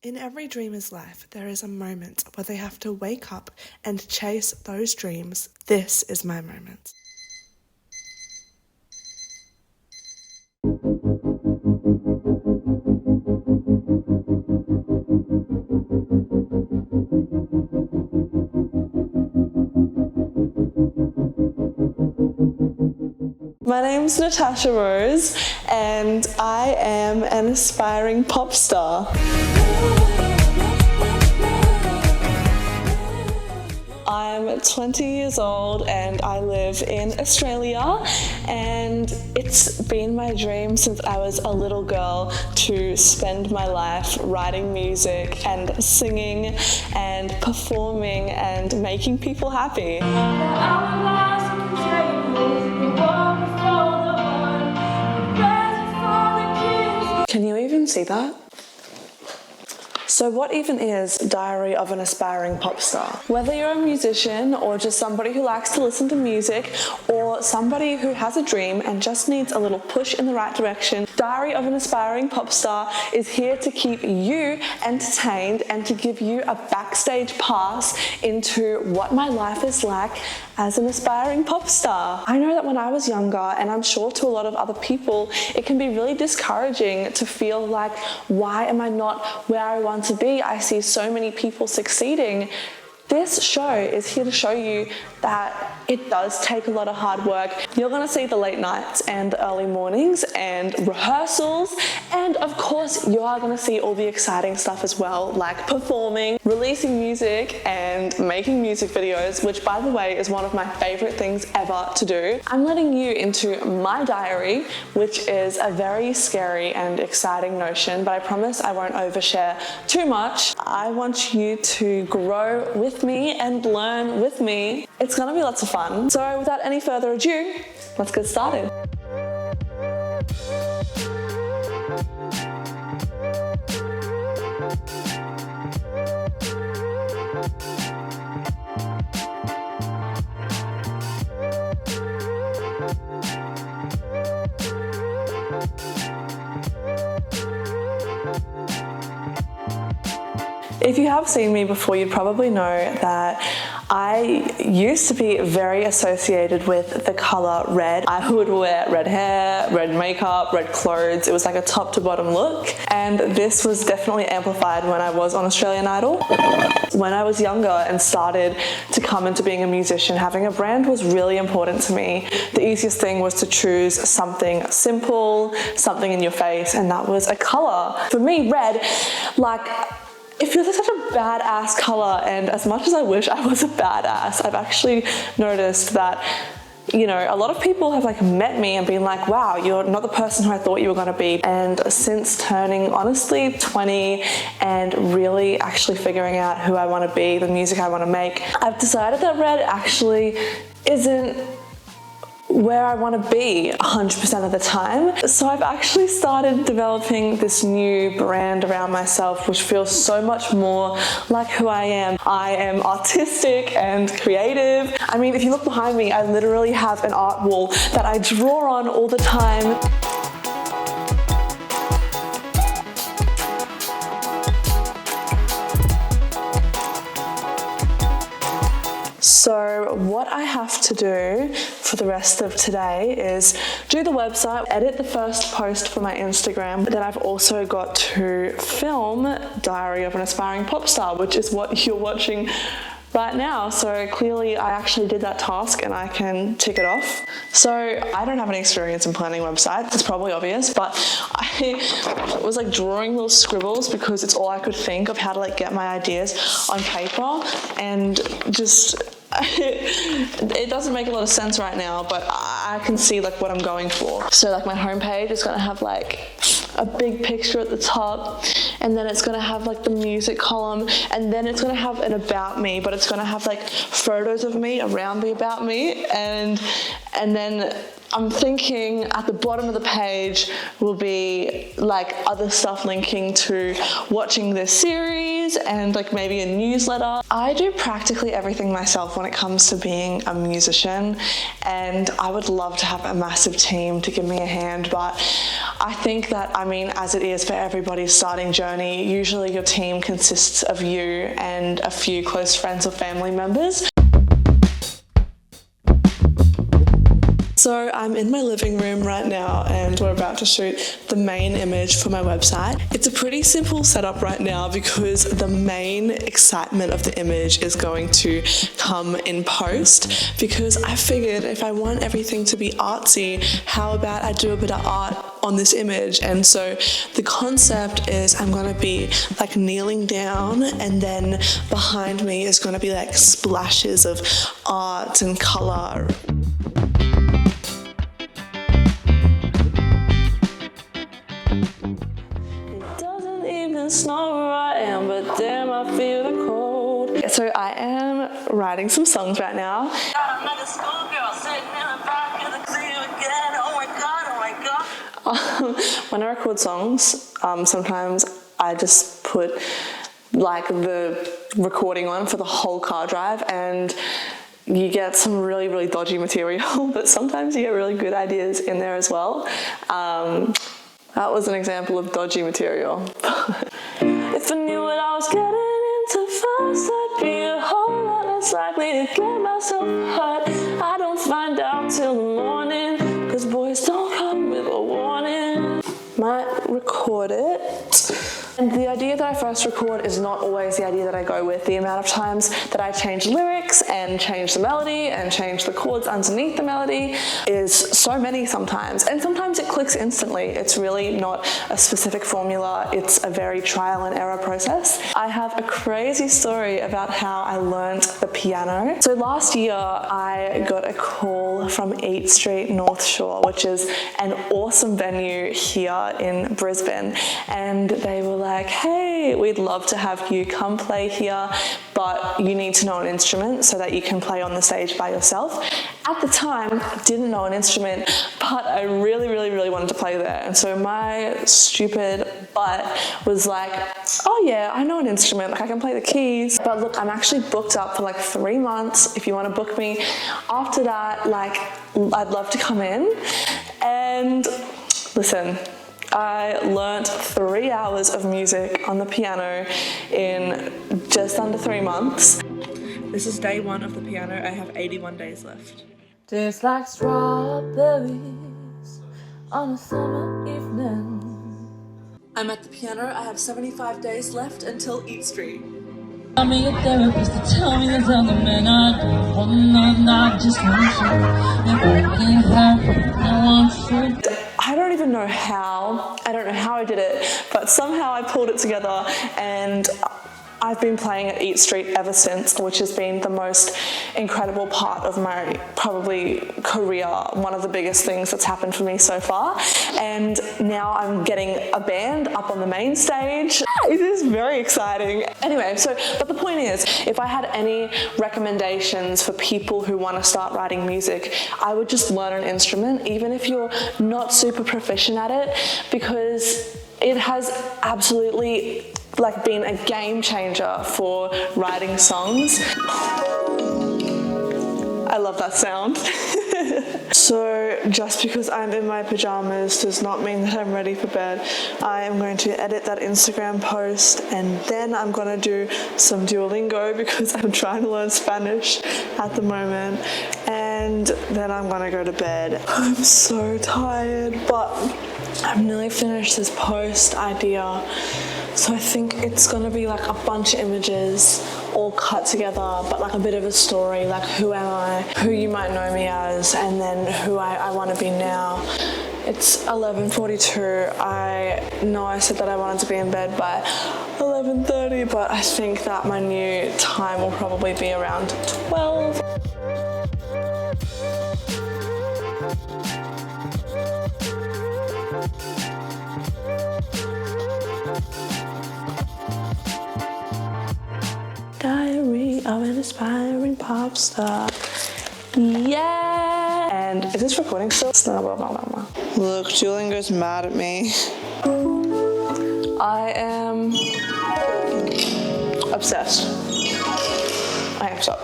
In every dreamer's life, there is a moment where they have to wake up and chase those dreams. This is my moment. My name's Natasha Rose, and I am an aspiring pop star. I'm 20 years old and I live in Australia, and it's been my dream since I was a little girl to spend my life writing music and singing and performing and making people happy. Can you even see that? So what even is Diary of an Aspiring Pop Star? Whether you're a musician or just somebody who likes to listen to music or somebody who has a dream and just needs a little push in the right direction, Diary of an Aspiring Pop Star is here to keep you entertained and to give you a backstage pass into what my life is like as an aspiring pop star. I know that when I was younger, and I'm sure to a lot of other people, it can be really discouraging to feel like, why am I not where I want to be? I see so many people succeeding. This show is here to show you that it does take a lot of hard work. You're gonna see the late nights and the early mornings and rehearsals, and of course you are gonna see all the exciting stuff as well, like performing, releasing music and making music videos, which by the way is one of my favorite things ever to do. I'm letting you into my diary, which is a very scary and exciting notion, but I promise I won't overshare too much. I want you to grow with me and learn with me. It's gonna be lots of fun. So without any further ado, let's get started. If you have seen me before, you'd probably know that I used to be very associated with the color red. I would wear red hair, red makeup, red clothes. It was like a top to bottom look. And this was definitely amplified when I was on Australian Idol. When I was younger and started to come into being a musician, having a brand was really important to me. The easiest thing was to choose something simple, something in your face, and that was a color. For me, red, it feels like such a badass color, and as much as I wish I was a badass, I've actually noticed that, you know, a lot of people have met me and been like, wow, you're not the person who I thought you were gonna be. And since turning honestly 20 and really actually figuring out who I wanna be, the music I wanna make, I've decided that red actually isn't where I want to be 100% of the time. So I've actually started developing this new brand around myself, which feels so much more like who I am. I am artistic and creative. I mean, if you look behind me, I literally have an art wall that I draw on all the time. So what I have to do for the rest of today is do the website, edit the first post for my Instagram, but then I've also got to film Diary of an Aspiring Pop Star, which is what you're watching right now. So clearly I actually did that task and I can tick it off. So I don't have any experience in planning websites, it's probably obvious, but I was drawing little scribbles because it's all I could think of how to get my ideas on paper, and just it doesn't make a lot of sense right now, but I can see what I'm going for. So my homepage is gonna have a big picture at the top, and then it's gonna have the music column, and then it's gonna have an about me, but it's gonna have photos of me around the about me, and then I'm thinking at the bottom of the page will be like other stuff linking to watching this series and like maybe a newsletter. I do practically everything myself when it comes to being a musician, and I would love to have a massive team to give me a hand, but I think that, I mean, as it is for everybody's starting journey, usually your team consists of you and a few close friends or family members. So I'm in my living room right now and we're about to shoot the main image for my website. It's a pretty simple setup right now because the main excitement of the image is going to come in post, because I figured if I want everything to be artsy, how about I do a bit of art on this image? And so the concept is I'm going to be like kneeling down, and then behind me is going to be like splashes of art and color. Snow where I am, but damn, I feel the cold. So I am writing some songs right now. When I record songs, sometimes I just put like the recording on for the whole car drive, and you get some really, really dodgy material, but sometimes you get really good ideas in there as well. That was an example of dodgy material. If I knew what I was getting into first, I'd be a whole lot less likely to get myself hurt. I don't find out till the morning, cause boys don't come with a warning. Might record it. And the idea that I first record is not always the idea that I go with. The amount of times that I change lyrics and change the melody and change the chords underneath the melody is so many sometimes. And sometimes it clicks instantly. It's really not a specific formula. It's a very trial and error process. I have a crazy story about how I learned the piano. So last year I got a call from Eat Street North Shore, which is an awesome venue here in Brisbane. And they were like, hey, we'd love to have you come play here, but you need to know an instrument so that you can play on the stage by yourself. At the time, I didn't know an instrument, but I really, really, really wanted to play there. And so my stupid butt was like, oh yeah, I know an instrument, like I can play the keys. But look, I'm actually booked up for like 3 months. If you want to book me after that, like I'd love to come in. And listen, I learnt 3 hours of music on the piano in just under 3 months. This is day 1 of the piano. I have 81 days left. Tastes like strawberries on a summer evening. I'm at the piano. I have 75 days left until Eat Street. I'm a therapist to tell me there's other men I don't want, I just want you. If I can have it, I want you. I don't even know how. I don't know how I did it, but somehow I pulled it together, and I've been playing at Eat Street ever since, which has been the most incredible part of my probably career, one of the biggest things that's happened for me so far. And now I'm getting a band up on the main stage. It is very exciting. Anyway, but the point is, if I had any recommendations for people who want to start writing music, I would just learn an instrument, even if you're not super proficient at it, because it has absolutely like been a game changer for writing songs. I love that sound. So just because I'm in my pajamas does not mean that I'm ready for bed. I am going to edit that Instagram post, and then I'm going to do some Duolingo because I'm trying to learn Spanish at the moment, and then I'm going to go to bed. I'm so tired, but I've nearly finished this post idea. So I think it's going to be like a bunch of images all cut together, but like a bit of a story, like who am I, who you might know me as, and then who I want to be now. It's 11:42. I know I said that I wanted to be in bed by 11:30, but I think that my new time will probably be around 12. Diary of an aspiring pop star. Yeah! And is this recording still? Look, Duolingo's mad at me. I am obsessed. I am, stop.